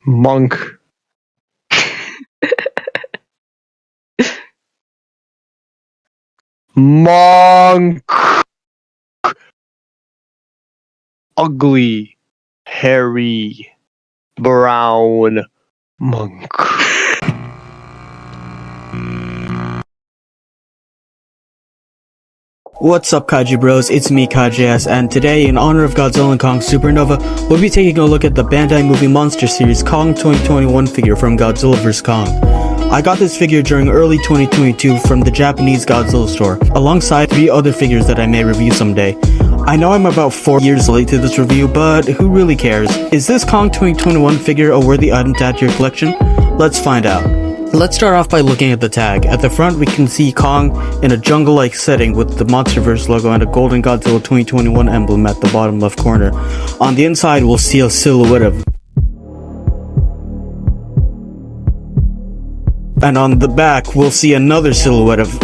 Monk. Monk. Ugly, hairy, brown monk. What's up, Kaiji Bros? It's me, KaiJS, and today, in honor of Godzilla and Kong Supernova, we'll be taking a look at the Bandai Movie Monster Series Kong 2021 figure from Godzilla vs. Kong. I got this figure during early 2022 from the Japanese Godzilla Store, alongside 3 other figures that I may review someday. I know I'm about 4 years late to this review, but who really cares? Is this Kong 2021 figure a worthy item to add to your collection? Let's find out. Let's start off by looking at the tag. At the front, we can see Kong in a jungle-like setting with the MonsterVerse logo and a golden Godzilla 2021 emblem at the bottom left corner. On the inside, we'll see a silhouette of... And on the back, we'll see another silhouette of...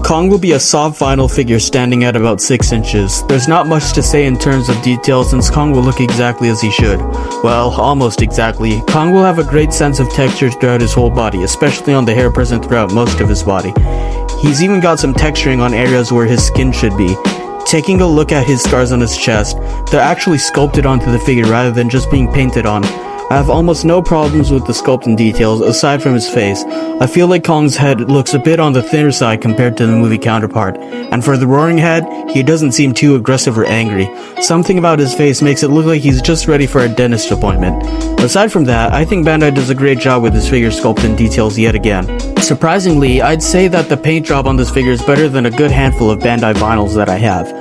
Kong will be a soft vinyl figure standing at about 6 inches. There's not much to say in terms of detail since Kong will look exactly as he should. Well, almost exactly. Kong will have a great sense of texture throughout his whole body, especially on the hair present throughout most of his body. He's even got some texturing on areas where his skin should be. Taking a look at his scars on his chest, they're actually sculpted onto the figure rather than just being painted on. I have almost no problems with the sculpt and details, aside from his face. I feel like Kong's head looks a bit on the thinner side compared to the movie counterpart, and for the roaring head, he doesn't seem too aggressive or angry. Something about his face makes it look like he's just ready for a dentist appointment. Aside from that, I think Bandai does a great job with his figure sculpt and details yet again. Surprisingly, I'd say that the paint job on this figure is better than a good handful of Bandai vinyls that I have.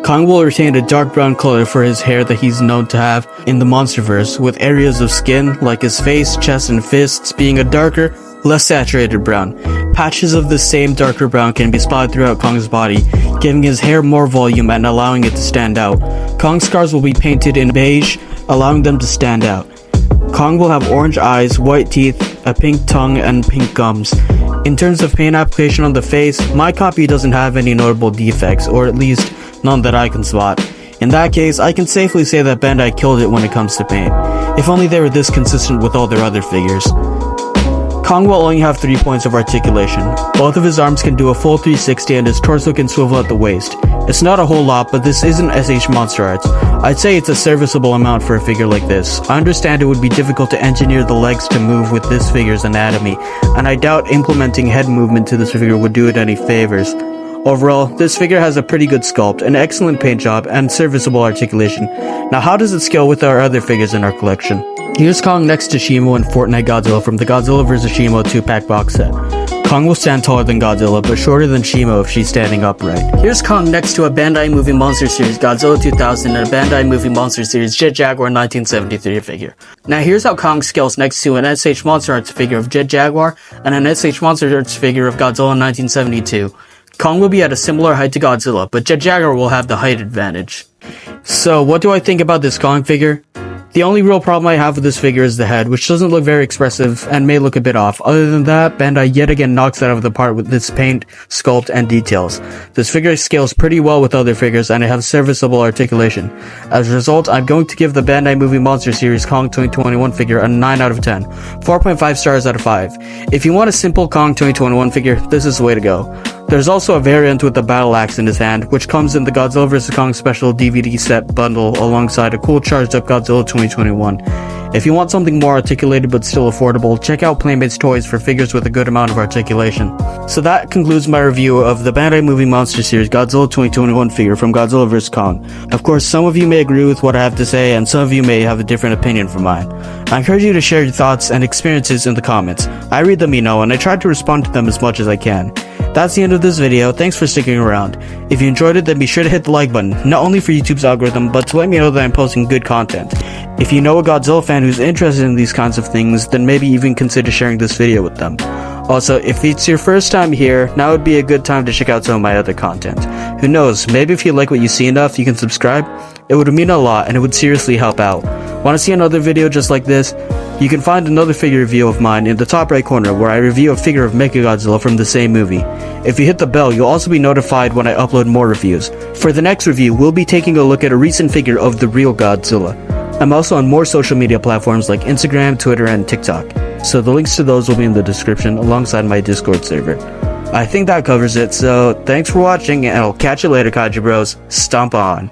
Kong will retain a dark brown color for his hair that he's known to have in the MonsterVerse, with areas of skin, like his face, chest, and fists, being a darker, less saturated brown. Patches of the same darker brown can be spotted throughout Kong's body, giving his hair more volume and allowing it to stand out. Kong's scars will be painted in beige, allowing them to stand out. Kong will have orange eyes, white teeth, a pink tongue, and pink gums. In terms of paint application on the face, my copy doesn't have any notable defects, or at least none that I can spot. In that case, I can safely say that Bandai killed it when it comes to paint. If only they were this consistent with all their other figures. Kong will only have 3 points of articulation. Both of his arms can do a full 360 and his torso can swivel at the waist. It's not a whole lot, but this isn't SH Monster Arts. I'd say it's a serviceable amount for a figure like this. I understand it would be difficult to engineer the legs to move with this figure's anatomy, and I doubt implementing head movement to this figure would do it any favors. Overall, this figure has a pretty good sculpt, an excellent paint job, and serviceable articulation. Now, how does it scale with our other figures in our collection? Here's Kong next to Shimo and Fortnite Godzilla from the Godzilla vs. Shimo 2-pack box set. Kong will stand taller than Godzilla, but shorter than Shimo if she's standing upright. Here's Kong next to a Bandai Movie Monster Series Godzilla 2000 and a Bandai Movie Monster Series Jet Jaguar 1973 figure. Now here's how Kong scales next to an SH Monster Arts figure of Jet Jaguar and an SH Monster Arts figure of Godzilla 1972. Kong will be at a similar height to Godzilla, but Jet Jaguar will have the height advantage. So, what do I think about this Kong figure? The only real problem I have with this figure is the head, which doesn't look very expressive and may look a bit off. Other than that, Bandai yet again knocks it out of the park with this paint, sculpt, and details. This figure scales pretty well with other figures and it has serviceable articulation. As a result, I'm going to give the Bandai Movie Monster Series Kong 2021 figure a 9 out of 10, 4.5 stars out of 5. If you want a simple Kong 2021 figure, this is the way to go. There's also a variant with the battle axe in his hand, which comes in the Godzilla vs. Kong special DVD set bundle alongside a cool charged up Godzilla 2021. If you want something more articulated but still affordable, check out Playmates Toys for figures with a good amount of articulation. So that concludes my review of the Bandai Movie Monster Series Godzilla 2021 figure from Godzilla vs. Kong. Of course, some of you may agree with what I have to say and some of you may have a different opinion from mine. I encourage you to share your thoughts and experiences in the comments. I read them, and I try to respond to them as much as I can. That's the end of this video. Thanks for sticking around. If you enjoyed it, then be sure to hit the like button, not only for YouTube's algorithm, but to let me know that I'm posting good content. If you know a Godzilla fan who's interested in these kinds of things, then maybe even consider sharing this video with them. Also, if it's your first time here, now would be a good time to check out some of my other content. Who knows, maybe if you like what you see enough, you can subscribe. It would mean a lot and it would seriously help out. Want to see another video just like this? You can find another figure review of mine in the top right corner where I review a figure of Mechagodzilla from the same movie. If you hit the bell, you'll also be notified when I upload more reviews. For the next review, we'll be taking a look at a recent figure of the real Godzilla. I'm also on more social media platforms like Instagram, Twitter, and TikTok, so the links to those will be in the description alongside my Discord server. I think that covers it, so thanks for watching, and I'll catch you later, Kaiju Bros. Stomp on.